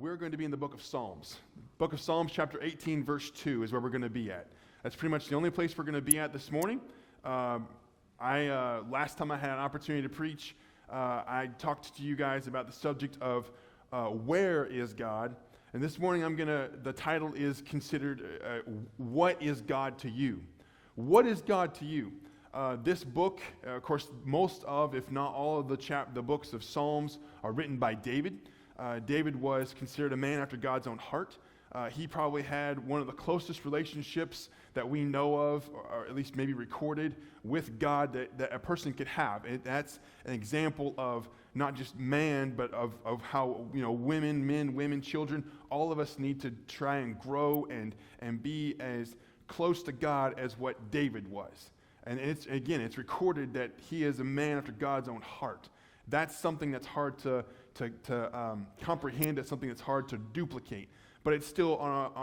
we're going to be in the book of Psalms. Book of Psalms, chapter 18, verse 2 is where we're going to be at. That's pretty much the only place we're going to be at this morning. Last time I had an opportunity to preach, I talked to you guys about the subject of where is God? And this morning the title is considered, what is God to you? What is God to you? This book, of course, most of, if not all of the books of Psalms are written by David. David was considered a man after God's own heart. He probably had one of the closest relationships that we know of, or at least maybe recorded, with God that a person could have. And that's an example of not just man, but of how, women, men, women, children, all of us need to try and grow and be as close to God as what David was. And it's recorded that he is a man after God's own heart. That's something that's hard to comprehend. It's something that's hard to duplicate. But it's still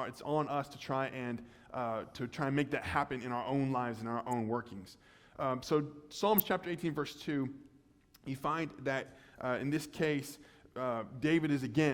it's on us to try and make that happen in our own lives and our own workings. So Psalms chapter 18, verse 2, you find that in this case, David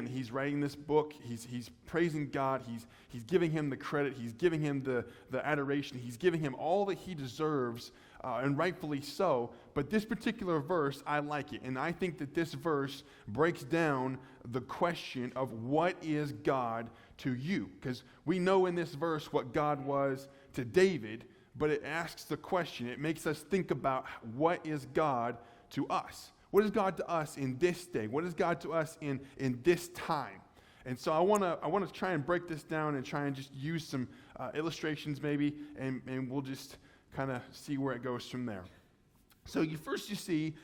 he's writing this book, he's praising God, he's giving him the credit, he's giving him the adoration, he's giving him all that he deserves, and rightfully so. But this particular verse, I like it, and I think that this verse breaks down the question of what is God to you? Because we know in this verse what God was to David, but it asks the question, it makes us think about what is God to us? What is God to us in this day? What is God to us in this time? And so I want to try and break this down and try and just use some illustrations maybe, and we'll just kind of see where it goes from there. So you see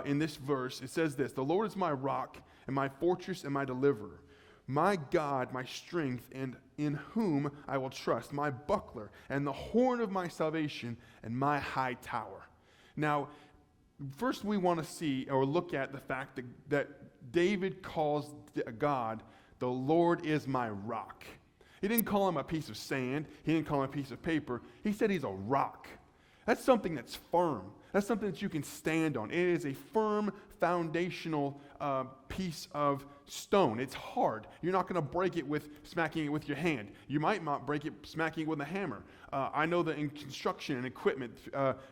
in this verse, it says this: "The Lord is my rock and my fortress and my deliverer, my God, my strength, and in whom I will trust, my buckler and the horn of my salvation and my high tower." Now, first, we want to see or look at the fact that David calls God, "The Lord is my rock." He didn't call him a piece of sand. He didn't call him a piece of paper. He said he's a rock. That's something that's firm. That's something that you can stand on. It is a firm, foundational piece of stone. It's hard. You're not going to break it with smacking it with your hand. You might not break it smacking it with a hammer. I know that in construction and equipment,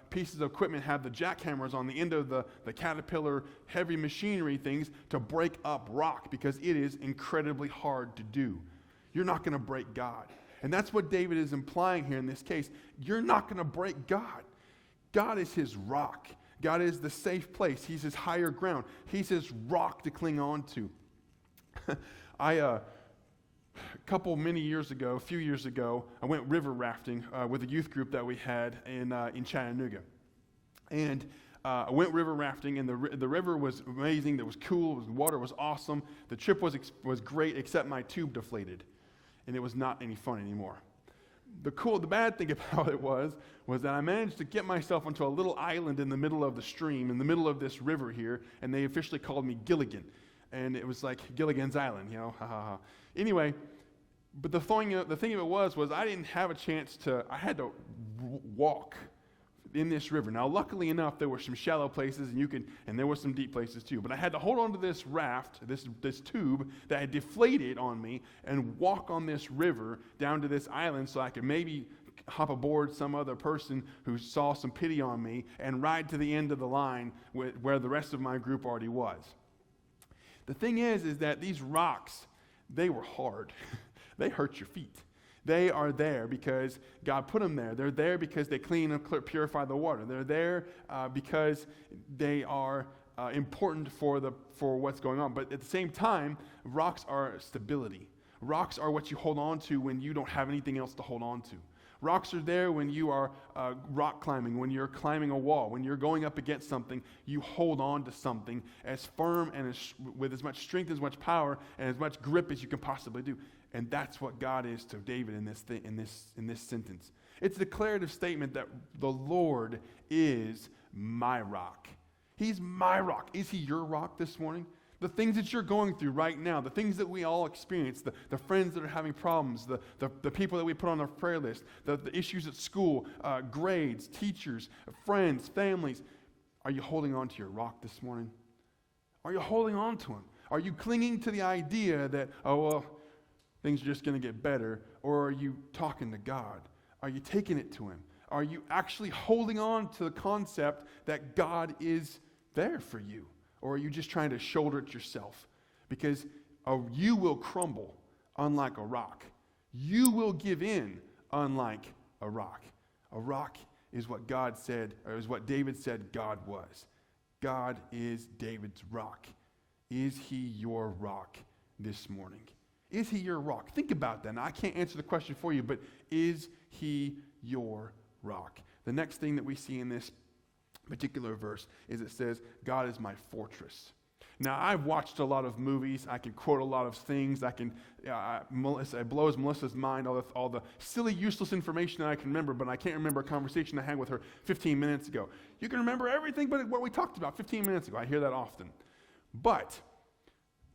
pieces of equipment have the jackhammers on the end of the Caterpillar heavy machinery things to break up rock because it is incredibly hard to do. You're not going to break God. And that's what David is implying here in this case. You're not going to break God. God is his rock. God is the safe place. He's his higher ground. He's his rock to cling on to. A few years ago, I went river rafting with a youth group that we had in Chattanooga. And I went river rafting, and the river was amazing. It was cool. The water was awesome. The trip was great, except my tube deflated, and it was not any fun anymore. The bad thing about it was that I managed to get myself onto a little island in the middle of the stream, in the middle of this river here, and they officially called me Gilligan. And it was like Gilligan's Island, ha ha ha. Anyway, but the thing of it was I didn't have a chance I had to walk in this river. Now, luckily enough, there were some shallow places, and there were some deep places too. But I had to hold on to this raft, this tube that had deflated on me, and walk on this river down to this island so I could maybe hop aboard some other person who saw some pity on me and ride to the end of the line where the rest of my group already was. The thing is that these rocks, they were hard. They hurt your feet. They are there because God put them there. They're there because they clean and purify the water. They're there because they are important for what's going on. But at the same time, rocks are stability. Rocks are what you hold on to when you don't have anything else to hold on to. Rocks are there when you are rock climbing, when you're climbing a wall, when you're going up against something. You hold on to something as firm and with as much strength, as much power, and as much grip as you can possibly do. And that's what God is to David in this sentence. It's a declarative statement that the Lord is my rock. He's my rock. Is he your rock this morning? The things that you're going through right now, the things that we all experience, the friends that are having problems, the people that we put on our prayer list, the issues at school, grades, teachers, friends, families. Are you holding on to your rock this morning? Are you holding on to him? Are you clinging to the idea that, oh, well, things are just going to get better? Or are you talking to God? Are you taking it to him? Are you actually holding on to the concept that God is there for you? Or are you just trying to shoulder it yourself? Because you will crumble unlike a rock. You will give in unlike a rock. A rock is what God said, or is what David said God was. God is David's rock. Is he your rock this morning? Is he your rock? Think about that. Now, I can't answer the question for you, but is he your rock? The next thing that we see in this particular verse is it says, God is my fortress. Now, I've watched a lot of movies. I can quote a lot of things. It blows Melissa's mind, all the silly, useless information that I can remember, but I can't remember a conversation I had with her 15 minutes ago. You can remember everything but what we talked about 15 minutes ago. I hear that often. But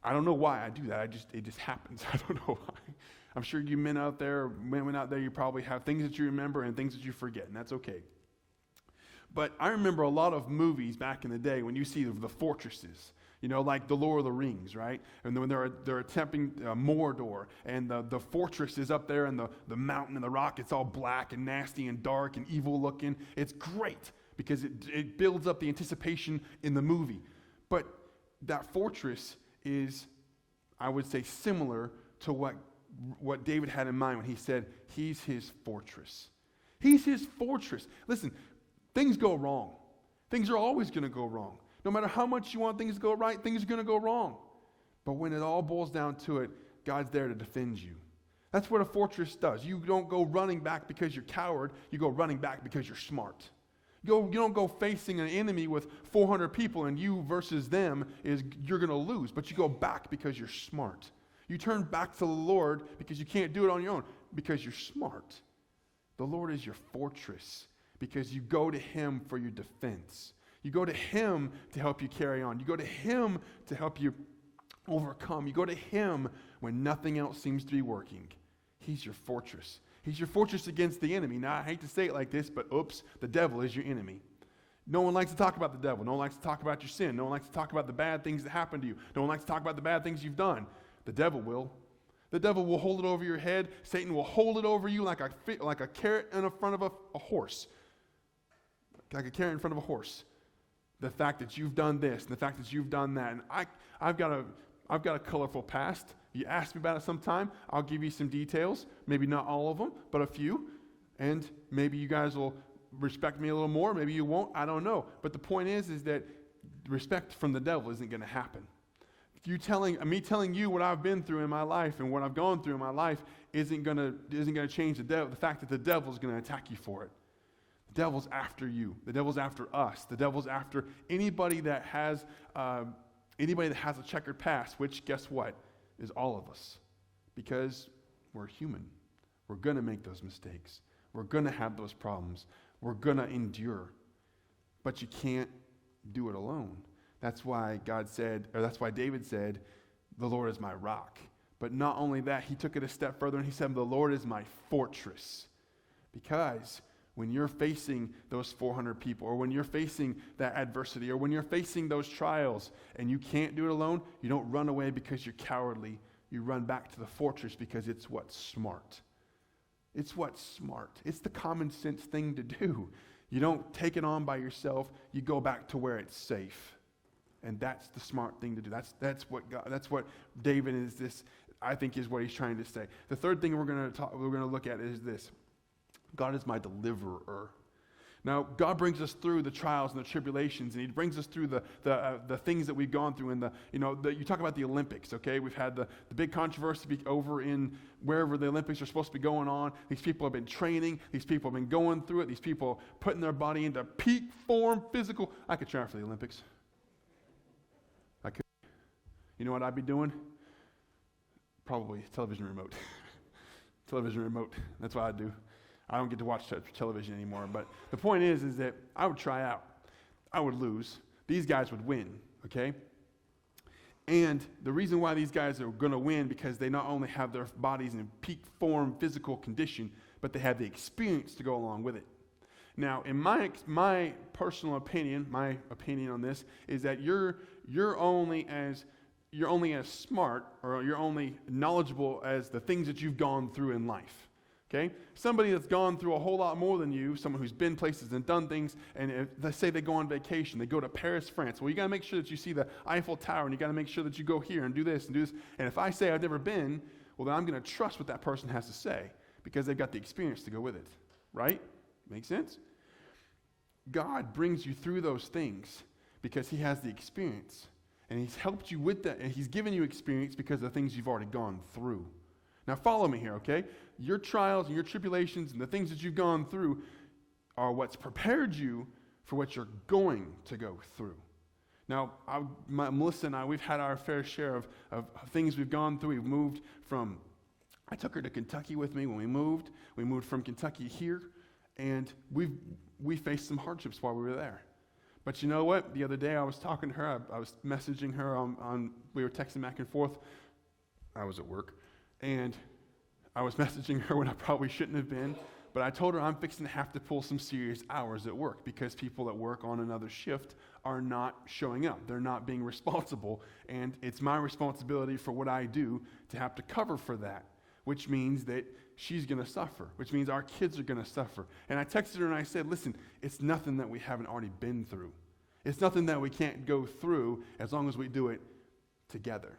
I don't know why I do that. It just happens. I don't know why. I'm sure you men out there, women out there, you probably have things that you remember and things that you forget, and that's okay. But I remember a lot of movies back in the day when you see the fortresses, like the Lord of the Rings, right? And when they're attempting Mordor, and the fortress is up there, and the mountain and the rock, it's all black and nasty and dark and evil looking. It's great because it builds up the anticipation in the movie. But that fortress is, I would say, similar to what David had in mind when he said he's his fortress. He's his fortress. Listen, things go wrong. Things are always going to go wrong. No matter how much you want things to go right, things are going to go wrong. But when it all boils down to it, God's there to defend you. That's what a fortress does. You don't go running back because you're coward. You go running back because you're smart. You don't go facing an enemy with 400 people and you versus them you're going to lose. But you go back because you're smart. You turn back to the Lord because you can't do it on your own, because you're smart. The Lord is your fortress because you go to him for your defense. You go to him to help you carry on. You go to him to help you overcome. You go to him when nothing else seems to be working. He's your fortress. He's your fortress against the enemy. Now, I hate to say it like this, but oops, the devil is your enemy. No one likes to talk about the devil. No one likes to talk about your sin. No one likes to talk about the bad things that happen to you. No one likes to talk about the bad things you've done. The devil will. The devil will hold it over your head. Satan will hold it over you like a carrot in front of a horse. Like a carrot in front of a horse. The fact that you've done this, and the fact that you've done that. And I've got a colorful past. You ask me about it sometime, I'll give you some details. Maybe not all of them, but a few. And maybe you guys will respect me a little more. Maybe you won't. I don't know. But the point is that respect from the devil isn't going to happen. Me telling you what I've been through in my life and what I've gone through in my life isn't going to change the fact that the devil's going to attack you for it. The devil's after you. The devil's after us. The devil's after anybody that has a checkered past, which, guess what, is all of us. Because we're human. We're going to make those mistakes. We're going to have those problems. We're going to endure. But you can't do it alone. That's why David said, the Lord is my rock. But not only that, he took it a step further and he said, the Lord is my fortress. Because when you're facing those 400 people, or when you're facing that adversity, or when you're facing those trials and you can't do it alone, you don't run away because you're cowardly. You run back to the fortress because it's what's smart. It's what's smart. It's the common sense thing to do. You don't take it on by yourself. You go back to where it's safe. And that's the smart thing to do. That's what David I think is what he's trying to say. The third thing we're going to look at is this. God is my deliverer. Now, God brings us through the trials and the tribulations, and he brings us through the things that we've gone through. And you talk about the Olympics, okay? We've had the big controversy over in wherever the Olympics are supposed to be going on. These people have been training. These people have been going through it. These people putting their body into peak form, physical. I could try for the Olympics. I could. You know what I'd be doing? Probably television remote. Television remote. That's what I'd do. I don't get to watch television anymore, but the point is that I would try out. I would lose. These guys would win, okay? And the reason why these guys are going to win, because they not only have their bodies in peak form, physical condition, but they have the experience to go along with it. Now, in my personal opinion, my opinion on this is that you're only as you're only as smart or you're only knowledgeable as the things that you've gone through in life. Okay? Somebody that's gone through a whole lot more than you, someone who's been places and done things, and if they say they go on vacation, they go to Paris, France. Well, you got to make sure that you see the Eiffel Tower, and you got to make sure that you go here and do this and do this. And if I say I've never been, well, then I'm going to trust what that person has to say because they've got the experience to go with it. Right? Make sense? God brings you through those things because he has the experience. And he's helped you with that, and he's given you experience because of the things you've already gone through. Now follow me here, okay? Your trials and your tribulations and the things that you've gone through are what's prepared you for what you're going to go through. Now, Melissa and I, we've had our fair share of things we've gone through. We've moved from, I took her to Kentucky with me when we moved. We moved from Kentucky here, and we faced some hardships while we were there. But you know what? The other day I was talking to her. I was messaging her we were texting back and forth. I was at work. And I was messaging her when I probably shouldn't have been. But I told her I'm fixing to have to pull some serious hours at work because people that work on another shift are not showing up. They're not being responsible. And it's my responsibility for what I do to have to cover for that, which means that she's going to suffer, which means our kids are going to suffer. And I texted her and I said, listen, it's nothing that we haven't already been through. It's nothing that we can't go through as long as we do it together.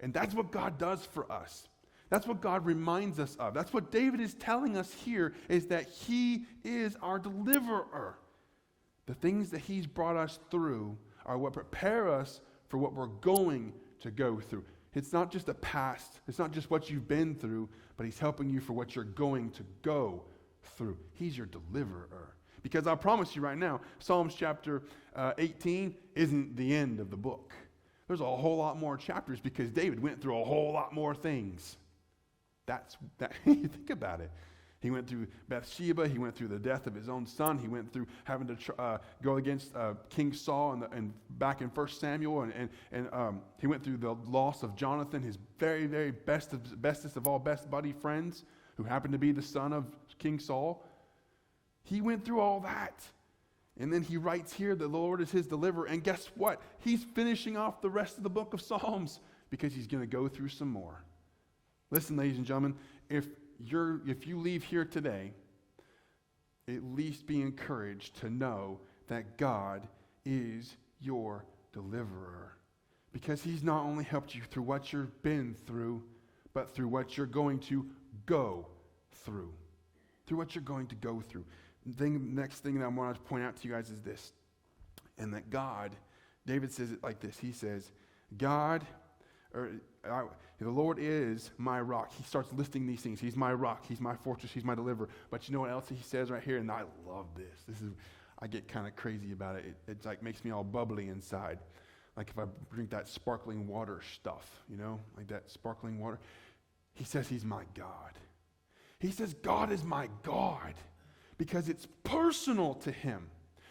And that's what God does for us. That's what God reminds us of. That's what David is telling us here, is that he is our deliverer. The things that he's brought us through are what prepare us for what we're going to go through. It's not just a past. It's not just what you've been through, but he's helping you for what you're going to go through. He's your deliverer. Because I promise you right now, Psalms chapter 18 isn't the end of the book. There's a whole lot more chapters because David went through a whole lot more things. You think about it. He went through Bathsheba. He went through the death of his own son. He went through having to go against King Saul and back in 1 Samuel. And he went through the loss of Jonathan, his very, very bestest of all best buddy friends, who happened to be the son of King Saul. He went through all that. And then he writes here that the Lord is his deliverer. And guess what? He's finishing off the rest of the book of Psalms because he's going to go through some more. Listen, ladies and gentlemen, if you leave here today, at least be encouraged to know that God is your deliverer. Because he's not only helped you through what you've been through, but through what you're going to go through. Through what you're going to go through. The next thing that I want to point out to you guys is this. And that God, David says it like this. He says, the Lord is my rock. He starts listing these things. He's my rock. He's my fortress. He's my deliverer. But you know what else he says right here? And I love this. I get kind of crazy about it. It like makes me all bubbly inside. Like if I drink that sparkling water stuff, like that sparkling water. He says he's my God. He says God is my God because it's personal to him.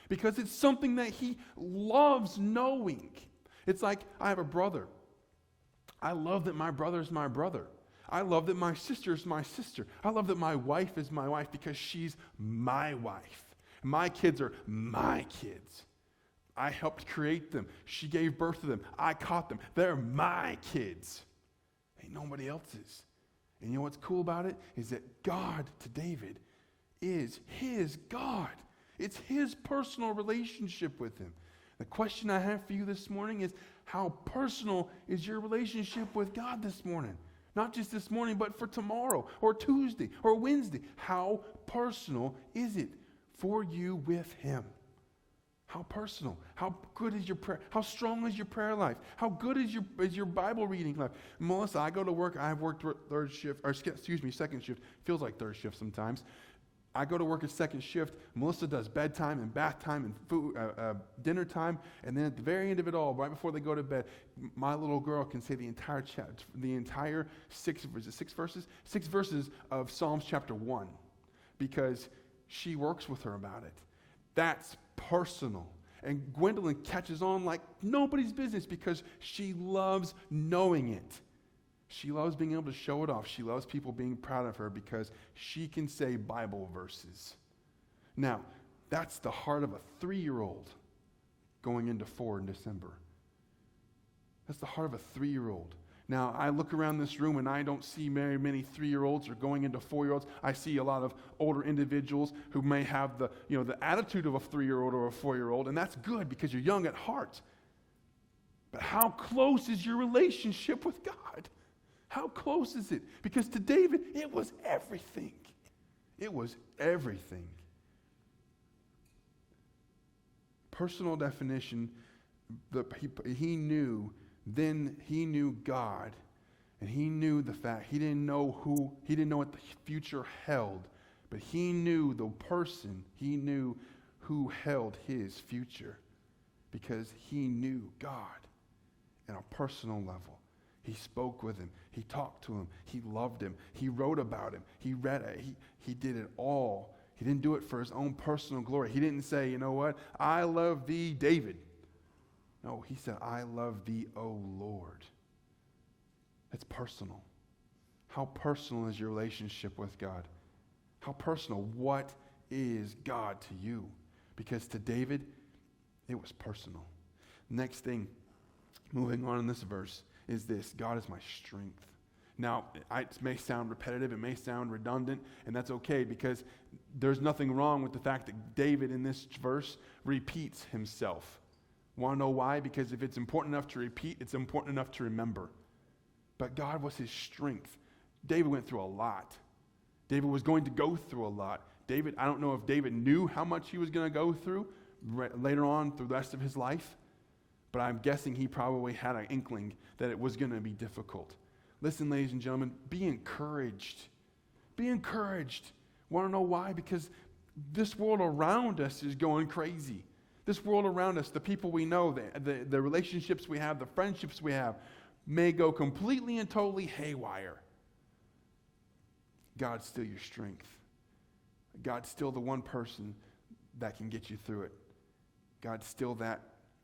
Because it's something that he loves knowing. It's like I have a brother. I love that my brother is my brother. I love that my sister is my sister. I love that my wife is my wife because she's my wife. My kids are my kids. I helped create them. She gave birth to them. I caught them. They're my kids. Ain't nobody else's. And you know what's cool about it? Is that God to David is his God. It's his personal relationship with him. The question I have for you this morning is, how personal is your relationship with God this morning? Not just this morning, but for tomorrow or Tuesday or Wednesday. How personal is it for you with him? How personal? How good is your prayer? How strong is your prayer life? How good is your Bible reading life? Melissa, I go to work. I've worked second shift. Feels like third shift sometimes. I go to work at second shift. Melissa does bedtime and bath time and food, dinner time, and then at the very end of it all, right before they go to bed, my little girl can say the entire six verses of Psalms chapter 1, because she works with her about it. That's personal. And Gwendolyn catches on like nobody's business because she loves knowing it. She loves being able to show it off. She loves people being proud of her because she can say Bible verses. Now, that's the heart of a 3-year-old going into 4 in December. That's the heart of a 3-year-old. Now, I look around this room and I don't see very many 3-year-olds or going into 4-year-olds. I see a lot of older individuals who may have the attitude of a 3-year-old or a 4-year-old, and that's good because you're young at heart. But how close is your relationship with God? How close is it? Because to David, it was everything. It was everything. Personal definition, he knew God, and he knew the fact, he didn't know what the future held, but he knew the person, he knew who held his future, because he knew God on a personal level. He spoke with him, he talked to him, he loved him, he wrote about him, he read it, he did it all. He didn't do it for his own personal glory. He didn't say, you know what, I love thee, David. No, he said, I love thee, O Lord. It's personal. How personal is your relationship with God? How personal? What is God to you? Because to David, it was personal. Next thing, moving on in this verse, is this: God is my strength. Now, it may sound repetitive, it may sound redundant, and that's okay, because there's nothing wrong with the fact that David in this verse repeats himself. Want to know why? Because if it's important enough to repeat, it's important enough to remember. But God was his strength. David went through a lot. David was going to go through a lot. I don't know if David knew how much he was going to go through later on through the rest of his life, but I'm guessing he probably had an inkling that it was going to be difficult. Listen, ladies and gentlemen, be encouraged. Be encouraged. Want to know why? Because this world around us is going crazy. This world around us, the people we know, the relationships we have, the friendships we have, may go completely and totally haywire. God's still your strength. God's still the one person that can get you through it. God's still that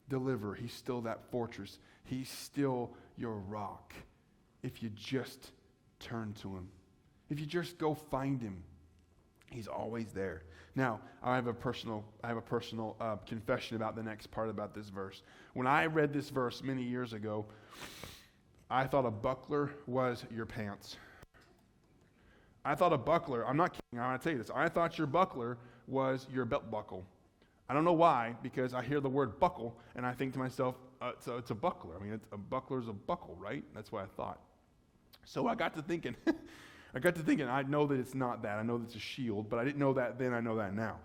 deliverer. He's still that fortress. He's still your rock. If you just turn to him. If you just go find him. He's always there. Now, I have a personal confession about the next part about this verse. When I read this verse many years ago, I thought a buckler was your pants. I thought a buckler, I'm not kidding, I want to tell you this. I thought your buckler was your belt buckle. I don't know why, because I hear the word buckle, and I think to myself, so it's a buckler. I mean, a buckler's a buckle, right? That's what I thought. So I got to thinking, I know that it's not that. I know that it's a shield, but I didn't know that then. I know that now.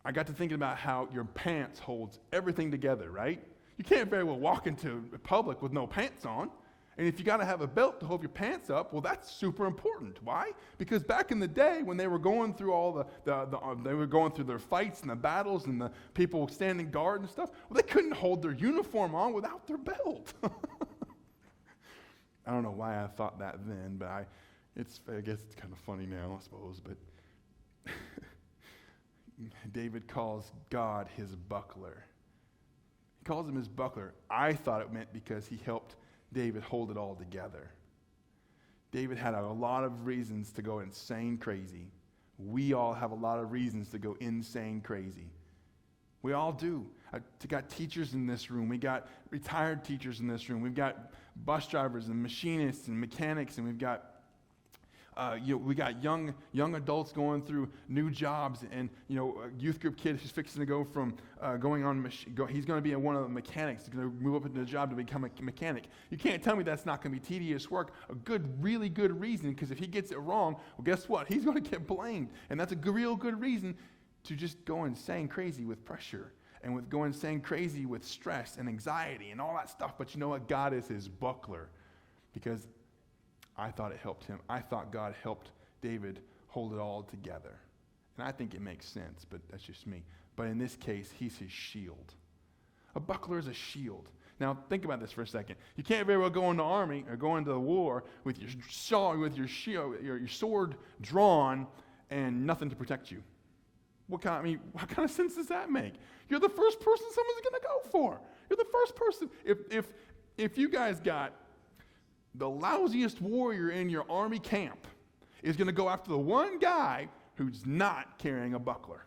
I got to thinking about how your pants holds everything together, right? You can't very well walk into public with no pants on. And if you got to have a belt to hold your pants up, well, that's super important. Why? Because back in the day when they were going through all they were going through their fights and the battles and the people standing guard and stuff, well, they couldn't hold their uniform on without their belt. I don't know why I thought that then, but I guess it's kind of funny now, I suppose. But David calls God his buckler. He calls him his buckler. I thought it meant because he helped David hold it all together. David had a lot of reasons to go insane crazy. We all have a lot of reasons to go insane crazy. We all do. I got teachers in this room. We got retired teachers in this room. We've got bus drivers and machinists and mechanics, and we've got we got young adults going through new jobs, and a youth group kid who's fixing to go from he's going to be one of the mechanics. He's going to move up into the job to become a mechanic. You can't tell me that's not going to be tedious work. A really good reason, because if he gets it wrong, well, guess what? He's going to get blamed, and that's a real good reason to just go insane crazy with pressure and with going insane crazy with stress and anxiety and all that stuff. But you know what? God is his buckler, because I thought it helped him. I thought God helped David hold it all together. And I think it makes sense, but that's just me. But in this case, he's his shield. A buckler is a shield. Now, think about this for a second. You can't very well go into the army or go into the war with your sword drawn and nothing to protect you. What kind of sense does that make? You're the first person someone's going to go for. You're the first person. If you guys got the lousiest warrior in your army camp is going to go after the one guy who's not carrying a buckler.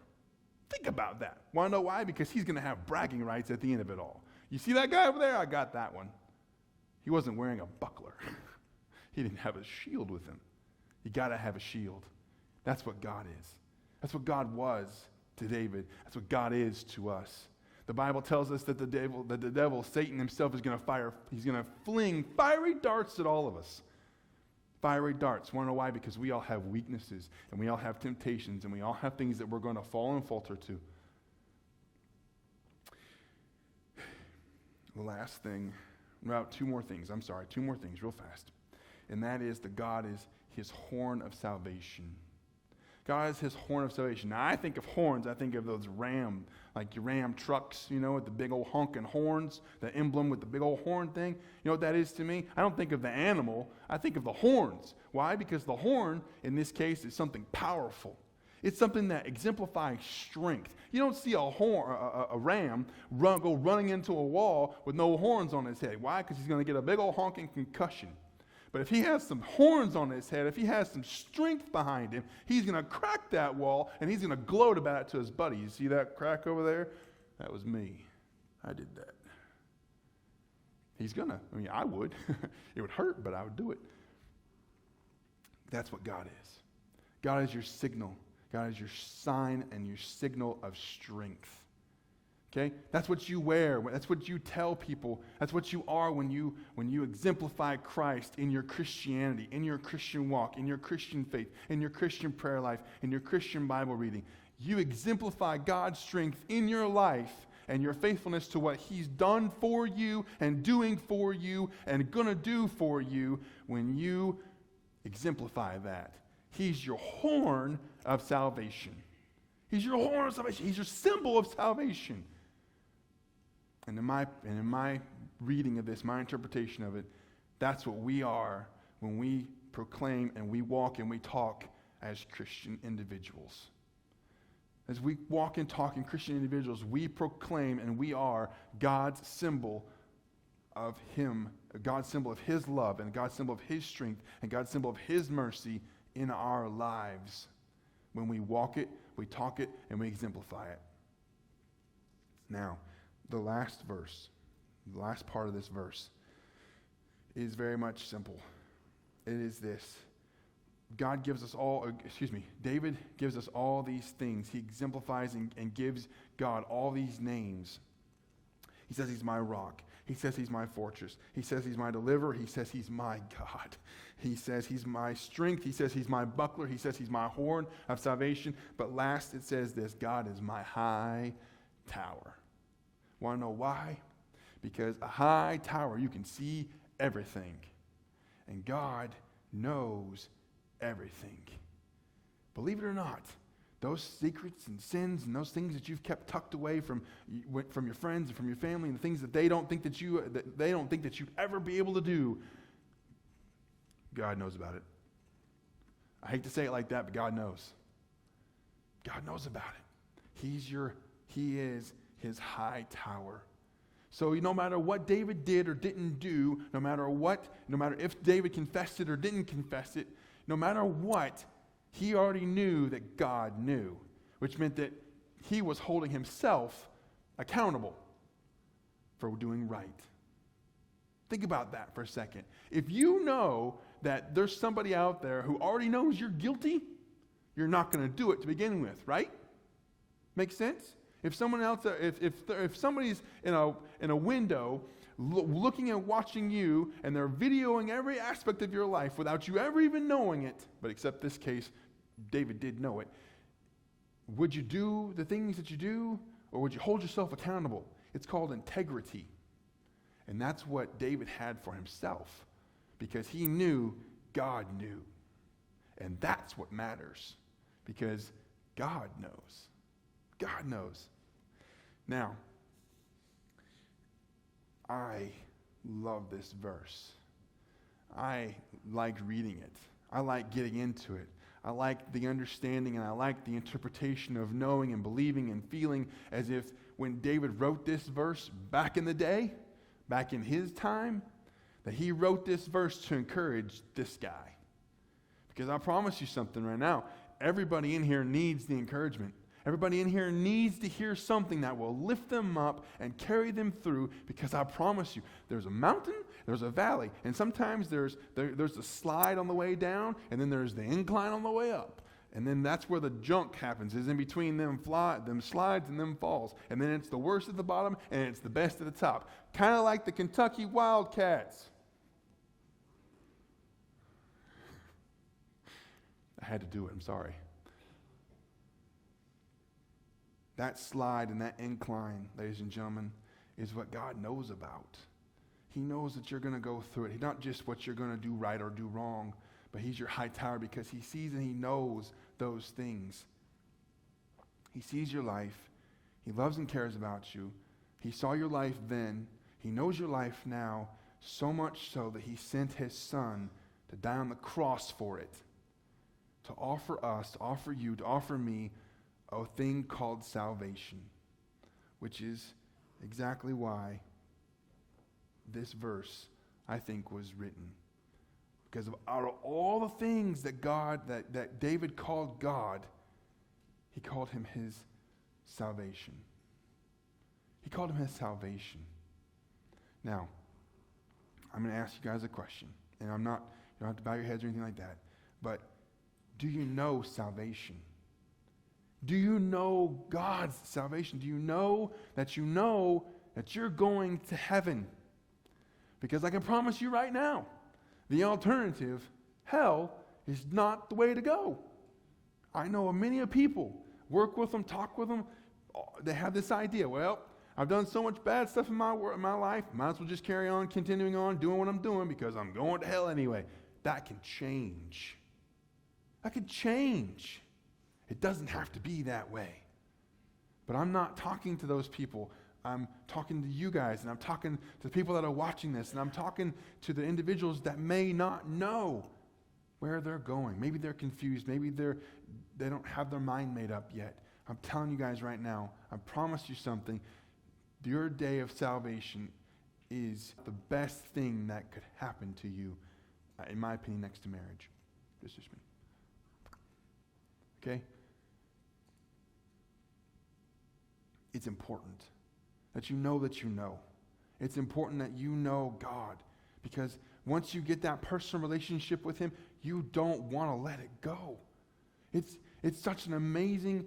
Think about that. Want to know why? Because he's going to have bragging rights at the end of it all. You see that guy over there? I got that one. He wasn't wearing a buckler. He didn't have a shield with him. You got to have a shield. That's what God is. That's what God was to David. That's what God is to us. The Bible tells us that the devil, Satan himself, is going to fling fiery darts at all of us. Fiery darts. Want to know why? Because we all have weaknesses, and we all have temptations, and we all have things that we're going to fall and falter to. The last thing, two more things real fast. And that is that God is his horn of salvation. God is his horn of salvation. Now, I think of horns, I think of those like your Ram trucks, with the big old honking horns, the emblem with the big old horn thing. You know what that is to me? I don't think of the animal, I think of the horns. Why? Because the horn, in this case, is something powerful. It's something that exemplifies strength. You don't see a ram go running into a wall with no horns on his head. Why? Because he's going to get a big old honking concussion. But if he has some horns on his head, if he has some strength behind him, he's going to crack that wall, and he's going to gloat about it to his buddy. You see that crack over there? That was me. I did that. He's going to. I would. It would hurt, but I would do it. That's what God is. God is your signal. God is your sign and your signal of strength. Okay? That's what you wear. That's what you tell people. That's what you are when you exemplify Christ in your Christianity, in your Christian walk, in your Christian faith, in your Christian prayer life, in your Christian Bible reading. You exemplify God's strength in your life and your faithfulness to what he's done for you and doing for you and going to do for you when you exemplify that. He's your horn of salvation. He's your horn of salvation. He's your symbol of salvation. And in my reading of this, my interpretation of it, that's what we are when we proclaim and we walk and we talk as Christian individuals. As we walk and talk in Christian individuals, we proclaim and we are God's symbol of him, God's symbol of his love and God's symbol of his strength and God's symbol of his mercy in our lives. When we walk it, we talk it, and we exemplify it. Now, the last part of this verse is very much simple. It is this. David gives us all these things. He exemplifies and gives God all these names. He says he's my rock. He says he's my fortress. He says he's my deliverer. He says he's my God. He says he's my strength. He says he's my buckler. He says he's my horn of salvation. But last it says this, God is my high tower. Want to know why? Because a high tower, you can see everything. And God knows everything. Believe it or not, those secrets and sins and those things that you've kept tucked away from your friends and from your family and the things that they don't think that you'd ever be able to do, God knows about it. I hate to say it like that, but God knows. God knows about it. He is his high tower. So no matter what David did or didn't do, no matter if David confessed it or didn't confess it, no matter what, he already knew that God knew, which meant that he was holding himself accountable for doing right. Think about that for a second. If you know that there's somebody out there who already knows you're guilty, you're not going to do it to begin with, right? Make sense? If someone else, if somebody's in a window looking and watching you, and they're videoing every aspect of your life without you ever even knowing it, but except this case, David did know it, would you do the things that you do, or would you hold yourself accountable? It's called integrity. And that's what David had for himself, because he knew God knew. And that's what matters, because God knows. God knows. Now, I love this verse. I like reading it. I like getting into it. I like the understanding and I like the interpretation of knowing and believing and feeling as if when David wrote this verse back in the day, back in his time, that he wrote this verse to encourage this guy. Because I promise you something right now, everybody in here needs the encouragement. Everybody in here needs to hear something that will lift them up and carry them through, because I promise you, there's a mountain, there's a valley, and sometimes there's a slide on the way down, and then there's the incline on the way up. And then that's where the junk happens, is in between them slides and them falls. And then it's the worst at the bottom, and it's the best at the top. Kind of like the Kentucky Wildcats. I had to do it, I'm sorry. That slide and that incline, ladies and gentlemen, is what God knows about. He knows that you're going to go through it. Not just what you're going to do right or do wrong, but he's your high tower because he sees and he knows those things. He sees your life. He loves and cares about you. He saw your life then. He knows your life now, so much so that he sent his son to die on the cross for it, to offer us, to offer you, to offer me a thing called salvation, which is exactly why this verse, I think, was written. Because out of all the things that that David called God, he called him his salvation. He called him his salvation. Now, I'm going to ask you guys a question, and you don't have to bow your heads or anything like that, but do you know salvation? Do you know God's salvation? Do you know that you're going to heaven? Because I can promise you right now, the alternative, hell, is not the way to go. I know many people, work with them, talk with them, they have this idea, well, I've done so much bad stuff in my life, might as well just carry on, continuing on, doing what I'm doing because I'm going to hell anyway. That can change. That could change. It doesn't have to be that way. But I'm not talking to those people. I'm talking to you guys, and I'm talking to the people that are watching this, and I'm talking to the individuals that may not know where they're going. Maybe they're confused. Maybe they don't have their mind made up yet. I'm telling you guys right now, I promise you something. Your day of salvation is the best thing that could happen to you, in my opinion, next to marriage. This is me. Okay? It's important that you know that you know. It's important that you know God, because once you get that personal relationship with him, you don't want to let it go. It's such an amazing,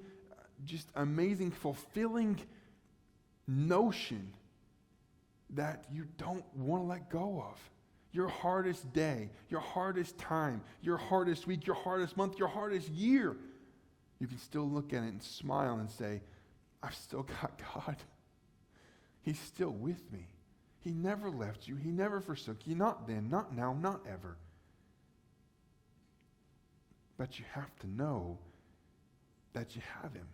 fulfilling notion that you don't want to let go of. Your hardest day, your hardest time, your hardest week, your hardest month, your hardest year, you can still look at it and smile and say, I've still got God. He's still with me. He never left you. He never forsook you. Not then, not now, not ever. But you have to know that you have him.